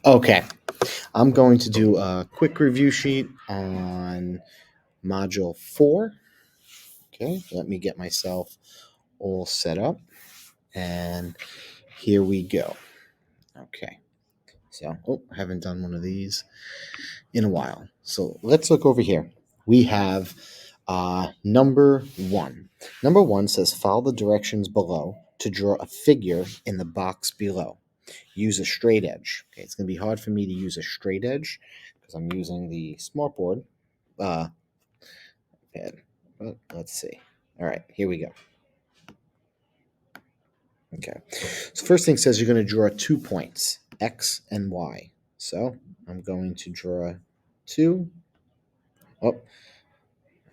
Okay, I'm going to do a quick review sheet on Module 4. Okay, let me get myself all set up, and here we go. Okay, so, I haven't done one of these in a while. So let's look over here. We have number 1. Number 1 says follow the directions below to draw a figure in the box below. Use a straight edge. Okay, it's going to be hard for me to use a straight edge because I'm using the smartboard pad. But let's see. All right, here we go. Okay, so first thing says you're going to draw 2 points, X and Y. So I'm going to draw 2. Oh,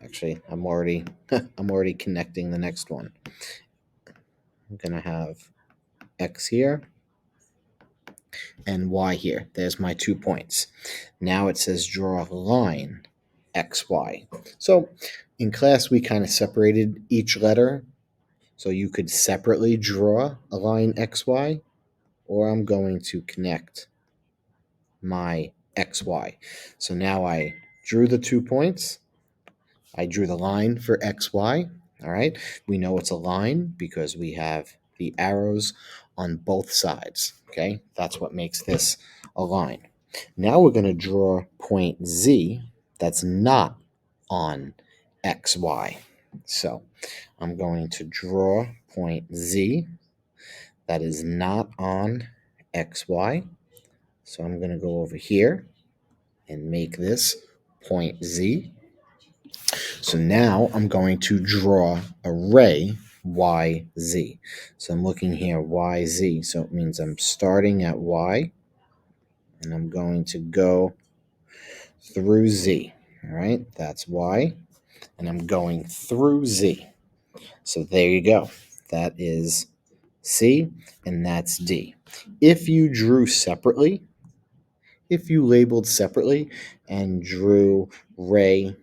actually, I'm already connecting the next one. I'm going to have X here and Y here. There's my 2 points. Now it says draw a line XY. So in class, we kind of separated each letter. So you could separately draw a line XY, or I'm going to connect my XY. So now I drew the 2 points. I drew the line for XY. All right. We know it's a line because we have the arrows on both sides. Okay. That's what makes this a line. Now we're going to draw point Z that's not on XY. So I'm going to draw point Z that is not on XY. So I'm going to go over here and make this point Z. So now I'm going to draw a ray YZ. So I'm looking here, YZ. So it means I'm starting at Y and I'm going to go through Z. All right, that's Y. And I'm going through Z. So there you go. That is C and that's D. If you drew separately, if you labeled separately and drew ray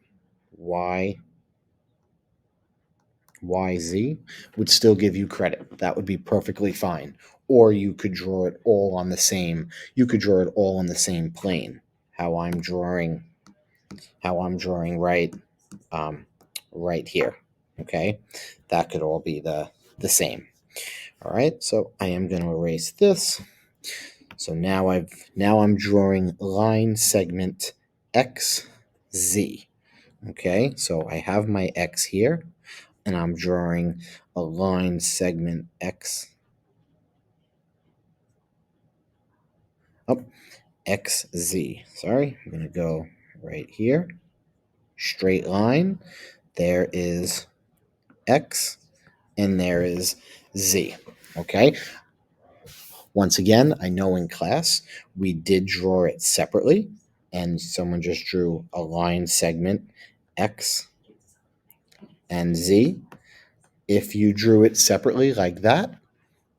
YZ, would still give you credit. That would be perfectly fine. Or you could draw it all on the same. You could draw it all on the same plane. How I'm drawing right right here. Okay, that could all be the same. All right, so I am going to erase this. So now I'm drawing line segment XZ. Okay, so I have my X here, and I'm drawing a line segment XZ. Sorry, I'm going to go right here. Straight line. There is X, and there is Z. Okay. Once again, I know in class we did draw it separately, and someone just drew a line segment X and Z. If you drew it separately like that,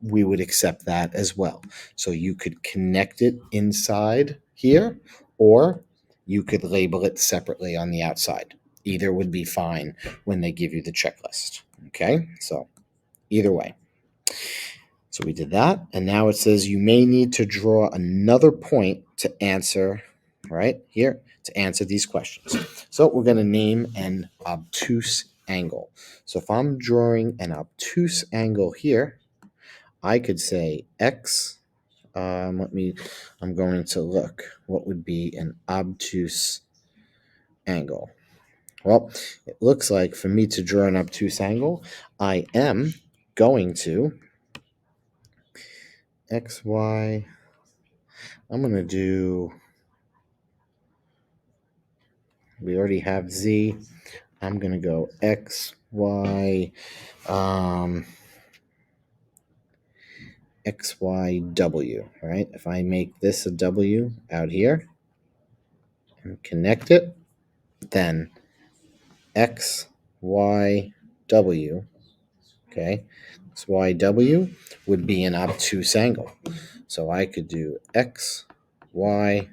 we would accept that as well. So you could connect it inside here, or you could label it separately on the outside. Either would be fine when they give you the checklist. Okay, so either way. So we did that, and now it says you may need to draw another point to answer, right here, to answer these questions. So we're going to name an obtuse angle. So if I'm drawing an obtuse angle here, I could say X. I'm going to look. What would be an obtuse angle? Well, it looks like for me to draw an obtuse angle, I am going to XY. I'm going to do, we already have Z. I'm going to go X, Y, X, Y, W, right? If I make this a W out here and connect it, then X, Y, W, okay? X, Y, W would be an obtuse angle. So I could do X, Y,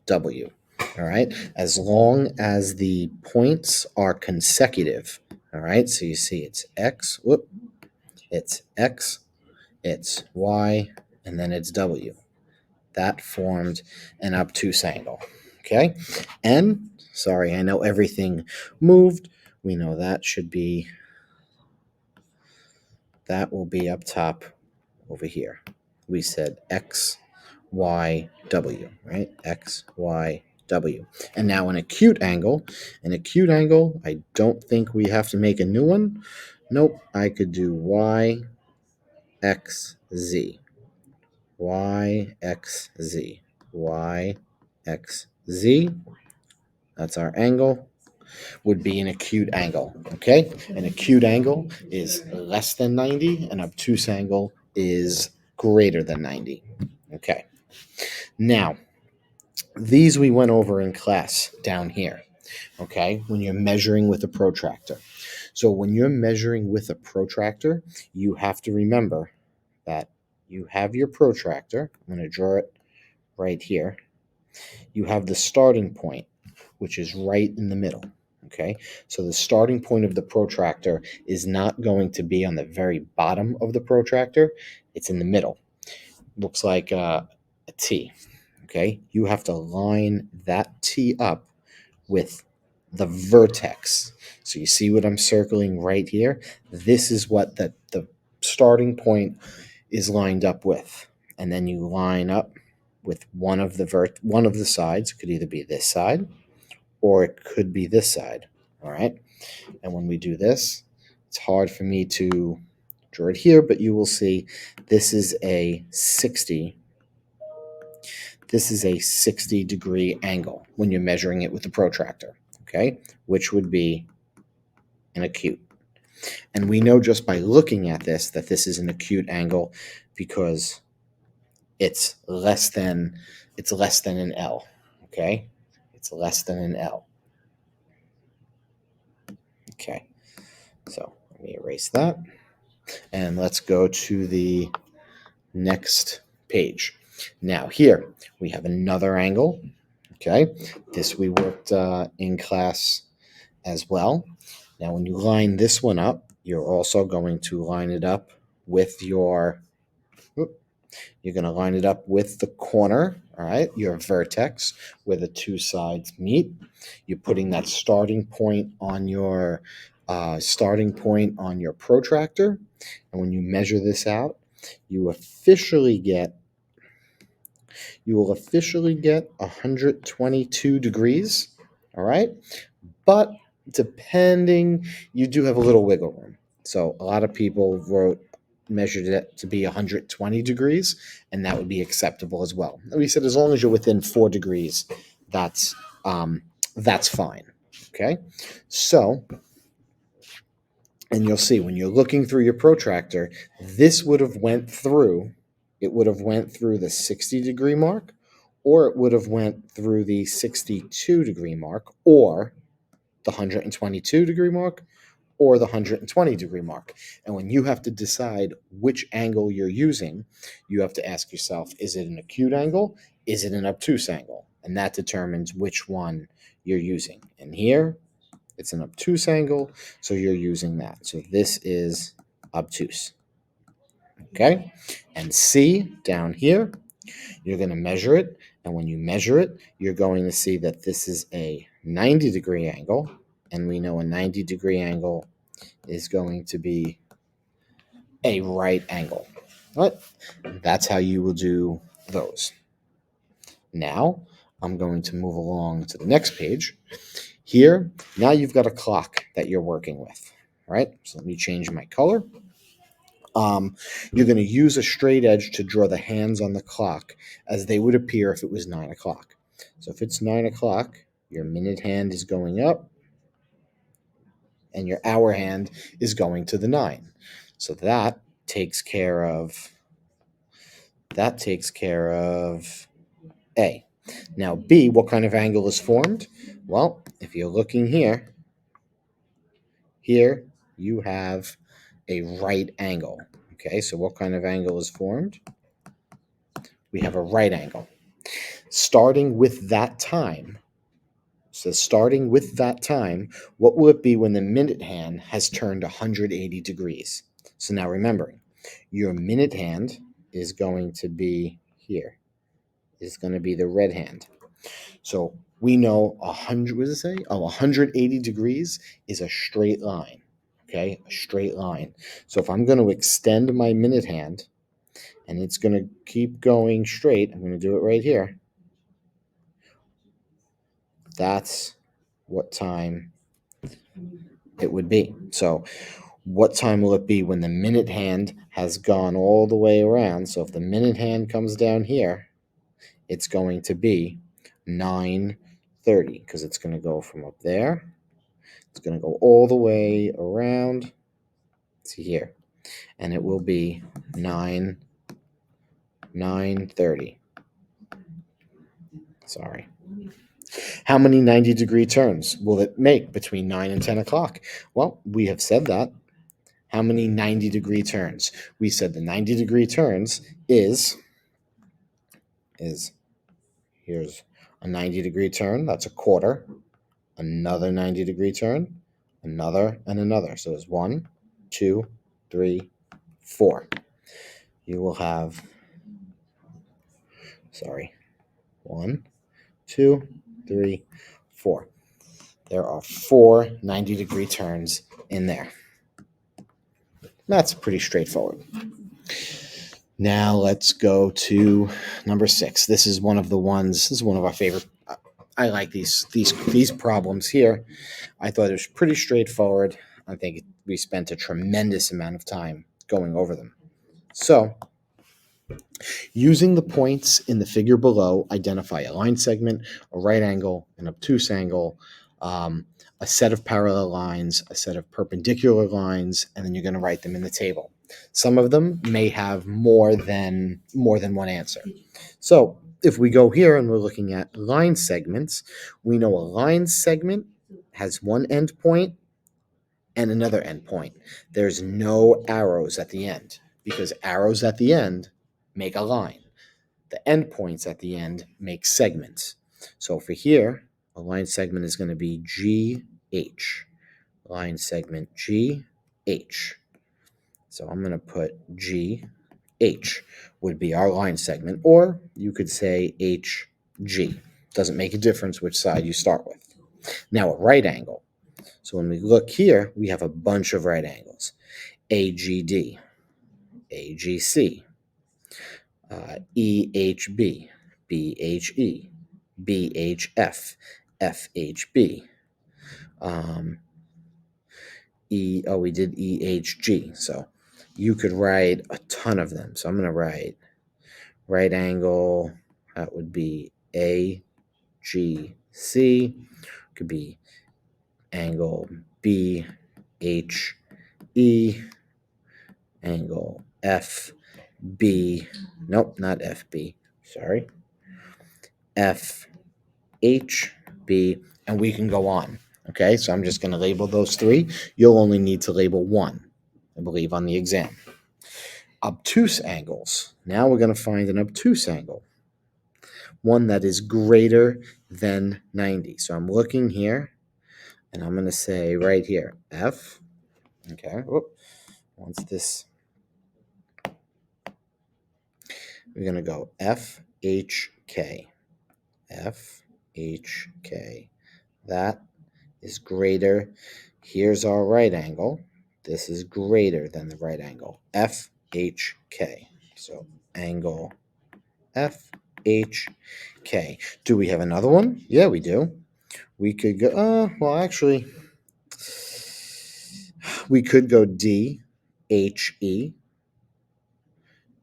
W. All right, as long as the points are consecutive. All right, so you see it's X, it's X, it's Y, and then it's W. that formed an obtuse angle. Okay? And, sorry, I know everything moved. We know that will be up top over here. We said X, Y, W, right? X, Y, W. And now an acute angle, I don't think we have to make a new one. Nope, I could do Y, X, Z. Y, X, Z. Y, X, Z. That's our angle. Would be an acute angle, okay? An acute angle is less than 90. An obtuse angle is greater than 90, okay? Now, these we went over in class down here, okay? When you're measuring with a protractor. So when you're measuring with a protractor, you have to remember that you have your protractor. I'm going to draw it right here. You have the starting point, which is right in the middle. Okay, so the starting point of the protractor is not going to be on the very bottom of the protractor. It's in the middle. Looks like a T. Okay, you have to line that T up with the vertex. So you see what I'm circling right here? This is what the starting point is lined up with. And then you line up with one of the sides. It could either be this side or it could be this side. All right. And when we do this, it's hard for me to draw it here, but you will see this is a 60 degree angle when you're measuring it with the protractor, okay, which would be an acute. And we know just by looking at this that this is an acute angle because it's less than an L, okay? It's less than an L. Okay. So, let me erase that. And let's go to the next page. Now here we have another angle. Okay, this we worked in class as well. Now when you line this one up, you're also going to line it up with the corner, all right, your vertex where the two sides meet. You're putting that starting point on your protractor, and when you measure this out, you will officially get 122 degrees, all right? But you do have a little wiggle room. So a lot of people measured it to be 120 degrees, and that would be acceptable as well. And we said as long as you're within 4 degrees, that's fine, okay? So, and you'll see when you're looking through your protractor, this would have went through the 60 degree mark, or it would have went through the 62 degree mark, or the 122 degree mark, or the 120 degree mark. And when you have to decide which angle you're using, you have to ask yourself, is it an acute angle? Is it an obtuse angle? And that determines which one you're using. And here, it's an obtuse angle, so you're using that. So this is obtuse. Okay? And C, down here, you're going to measure it. And when you measure it, you're going to see that this is a 90 degree angle. And we know a 90 degree angle is going to be a right angle. But that's how you will do those. Now, I'm going to move along to the next page. Here, now you've got a clock that you're working with. All right, so let me change my color. You're going to use a straight edge to draw the hands on the clock as they would appear if it was 9 o'clock. So if it's 9 o'clock, your minute hand is going up, and your hour hand is going to the 9. So that takes care of A. Now B, what kind of angle is formed? Well, if you're looking here you have a right angle. Okay, so what kind of angle is formed? We have a right angle. Starting with that time, what will it be when the minute hand has turned 180 degrees? So now remembering, your minute hand is going to be here. is going to be the red hand. So we know 100, what does it say? Oh, 180 degrees is a straight line. Okay, a straight line. So if I'm going to extend my minute hand and it's going to keep going straight, I'm going to do it right here. That's what time it would be. So what time will it be when the minute hand has gone all the way around? So if the minute hand comes down here, it's going to be 9:30 because it's going to go from up there. It's going to go all the way around to here, and it will be 9:30. Sorry. How many 90-degree turns will it make between 9 and 10 o'clock? Well, we have said that. How many 90-degree turns? We said the 90-degree turns is here's a 90-degree turn. That's a quarter. Another 90-degree turn. Another and another. So it's 1, 2, 3, 4. You will have, 1, 2, 3, 4. There are 4 90-degree turns in there. That's pretty straightforward. Now let's go to number 6. This is one of the ones. This is one of our favorite. I like these problems here. I thought it was pretty straightforward. I think we spent a tremendous amount of time going over them. So, using the points in the figure below, identify a line segment, a right angle, an obtuse angle, a set of parallel lines, a set of perpendicular lines, and then you're going to write them in the table. Some of them may have more than one answer. So if we go here and we're looking at line segments, we know a line segment has one end point and another end point. There's no arrows at the end because arrows at the end make a line. The endpoints at the end make segments. So for here, a line segment is going to be GH. Line segment GH. So I'm going to put GH would be our line segment, or you could say HG. Doesn't make a difference which side you start with. Now a right angle. So when we look here, we have a bunch of right angles. AGD, AGC, EHB, BHE, BHF, FHB. We did EHG. So you could write a ton of them. So I'm going to write right angle. That would be AGC. Could be angle BHE, angle FB. Nope, not FB. Sorry. FHB, and we can go on. Okay, so I'm just going to label those 3. You'll only need to label 1, I believe, on the exam. Obtuse angles. Now we're going to find an obtuse angle, one that is greater than 90. So I'm looking here, and I'm going to say right here, F. Okay, once this, we're going to go FHK. FHK. That is greater. Here's our right angle. This is greater than the right angle. FHK. So angle FHK. Do we have another one? Yeah, we do. We could go, actually, we could go DHE.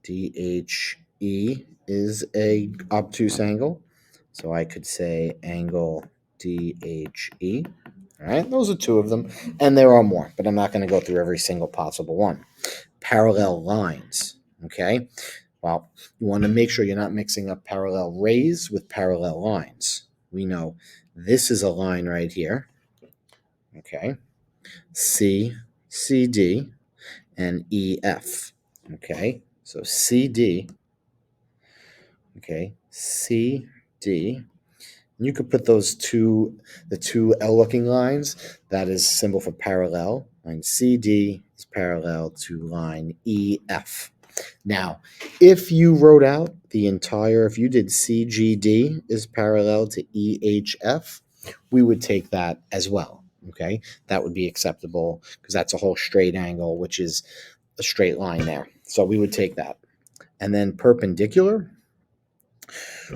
DHE is a obtuse angle. So I could say angle DHE. All right, those are 2 of them, and there are more, but I'm not going to go through every single possible one. Parallel lines, okay? Well, you want to make sure you're not mixing up parallel rays with parallel lines. We know this is a line right here, okay? C, CD, and EF, okay? So CD, okay, CD. You could put the 2 L-looking lines. That is symbol for parallel. Line CD is parallel to line EF. Now, if you wrote out the entire, if you did CGD is parallel to EHF, we would take that as well, okay? That would be acceptable because that's a whole straight angle, which is a straight line there. So we would take that. And then perpendicular,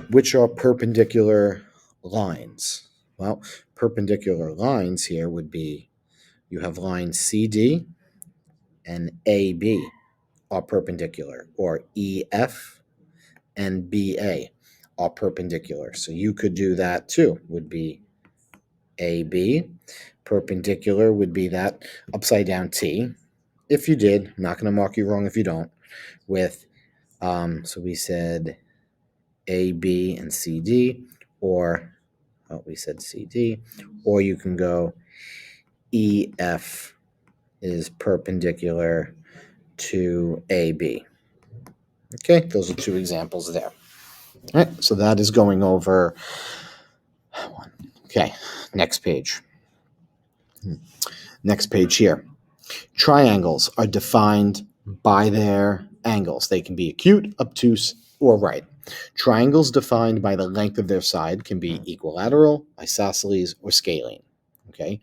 which are perpendicular lines? Well, perpendicular lines here would be, you have lines CD and AB are perpendicular, or EF and BA are perpendicular. So you could do that too, would be AB. Perpendicular would be that upside down T. If you did, I'm not going to mark you wrong if you don't, with, so we said AB and CD, or, oh, we said CD, or you can go EF is perpendicular to AB. Okay, those are two examples there. All right, so that is going over one. Okay, next page. Next page here. Triangles are defined by their angles. They can be acute, obtuse, or right. Triangles defined by the length of their side can be equilateral, isosceles, or scalene. Okay,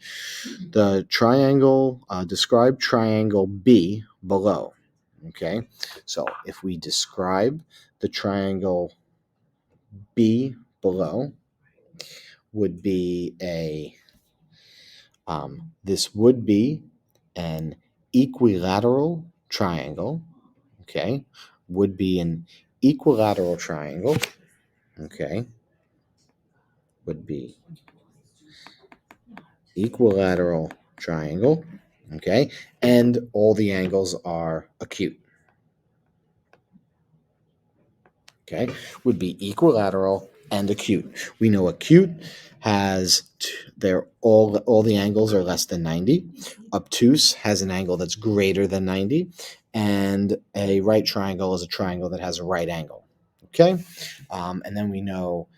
the triangle, describe triangle B below. Okay, so if we describe the triangle B below, would be a, this would be an equilateral triangle, okay, would be an equilateral triangle, okay, would be equilateral triangle, okay, and all the angles are acute, okay, would be equilateral and acute. We know acute has, they're all the angles are less than 90. Obtuse has an angle that's greater than 90, and a right triangle is a triangle that has a right angle. Okay, and then we know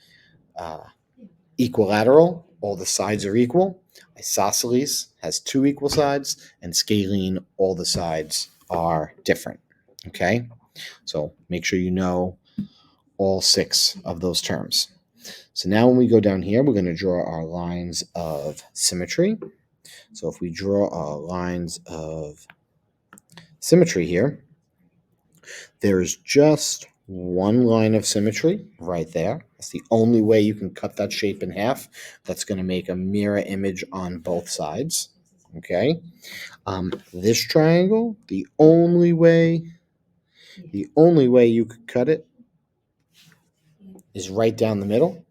equilateral, all the sides are equal. Isosceles has two equal sides, and scalene, all the sides are different. Okay, so make sure you know all 6 of those terms. So now when we go down here, we're going to draw our lines of symmetry. So if we draw our lines of symmetry here, there's just one line of symmetry right there. That's the only way you can cut that shape in half. That's going to make a mirror image on both sides. Okay. This triangle, the only way you could cut it is right down the middle.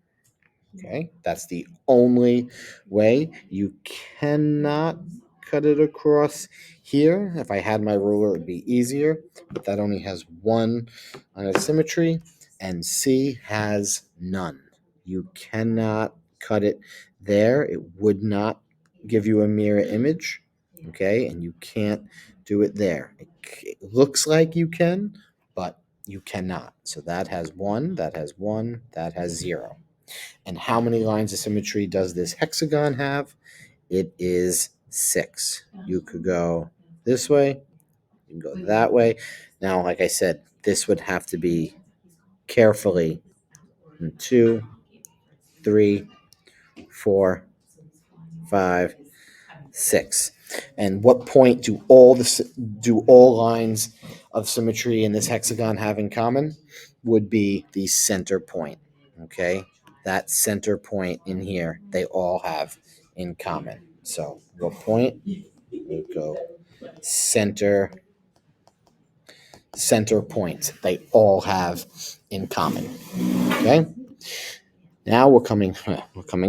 Okay, that's the only way. You cannot cut it across here. If I had my ruler, it would be easier, but that only has one on its symmetry, and C has none. You cannot cut it there. It would not give you a mirror image, okay, and you can't do it there. It looks like you can, but you cannot. So that has 1, that has 1, that has 0. And how many lines of symmetry does this hexagon have? It is 6. You could go this way, you can go that way. Now, like I said, this would have to be carefully 2, 3, 4, 5, 6. And what point do all lines of symmetry in this hexagon have in common? Would be the center point. Okay, that center point in here, they all have in common. So what point? We go center point. They all have in common. Okay. Now we're coming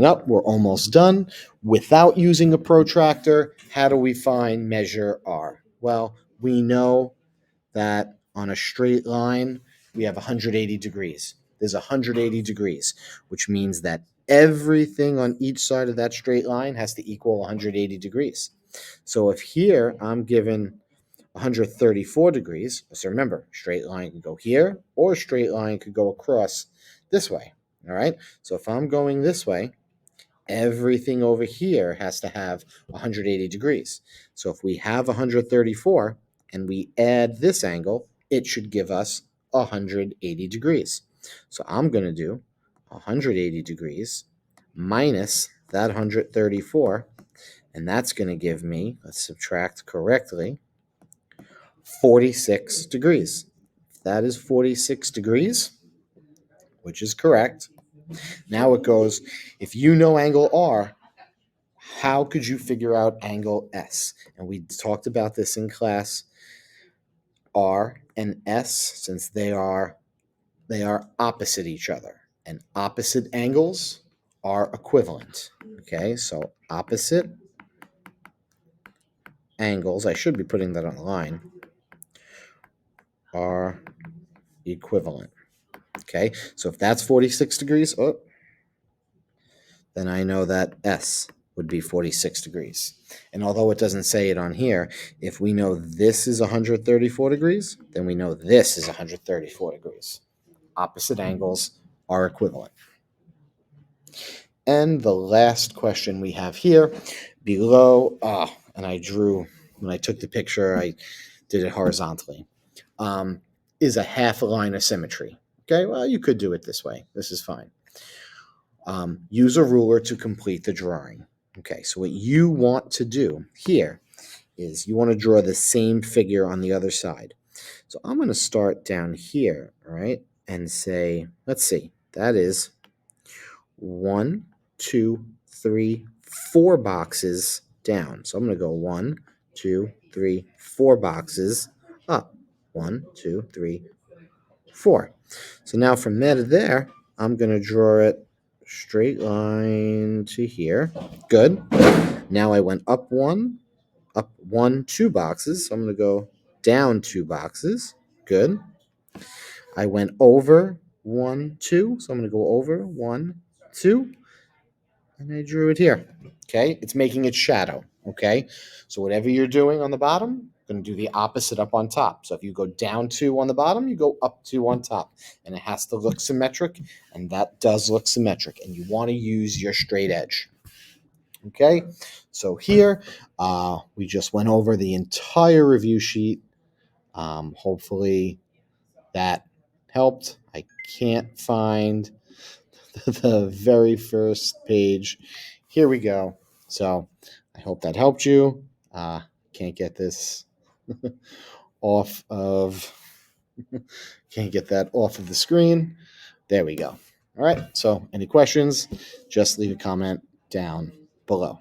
up. We're almost done. Without using a protractor, how do we find measure R? Well, we know that on a straight line, we have 180 degrees. There's 180 degrees, which means that everything on each side of that straight line has to equal 180 degrees. So if here I'm given 134 degrees, so remember, straight line can go here, or a straight line could go across this way. All right, so if I'm going this way, everything over here has to have 180 degrees. So if we have 134 and we add this angle, it should give us 180 degrees. So I'm going to do 180 degrees minus that 134, and that's going to give me, let's subtract correctly, 46 degrees. That is 46 degrees, which is correct. Now it goes, if you know angle R, how could you figure out angle S? And we talked about this in class. R and S, since they are opposite each other, and opposite angles are equivalent. Okay, so opposite angles, I should be putting that on the line, are equivalent. Okay, so if that's 46 degrees, then I know that S would be 46 degrees. And although it doesn't say it on here, if we know this is 134 degrees, then we know this is 134 degrees. Opposite angles are equivalent. And the last question we have here below, and I drew, when I took the picture, I did it horizontally, is a half line of symmetry. Okay, well, you could do it this way. This is fine. Use a ruler to complete the drawing. Okay, so what you want to do here is you want to draw the same figure on the other side. So I'm going to start down here, all right, and say, let's see, that is 1, 2, 3, 4 boxes down. So I'm going to go 1, 2, 3, 4 boxes up. 1, 2, 3, 4. So now from there to there, I'm going to draw it straight line to here. Good. Now I went up 1, 2 boxes. So I'm going to go down 2 boxes. Good. I went over 1, 2. So I'm going to go over 1, 2. And I drew it here. Okay, it's making its shadow. Okay, so whatever you're doing on the bottom, going to do the opposite up on top. So if you go down 2 on the bottom, you go up 2 on top, and it has to look symmetric, and that does look symmetric. And you want to use your straight edge. Okay, so here we just went over the entire review sheet. Hopefully that helped. I can't find the very first page. Here we go. So I hope that helped you. Can't get this off of can't get that off of the screen. There we go. All right. So any questions, just leave a comment down below.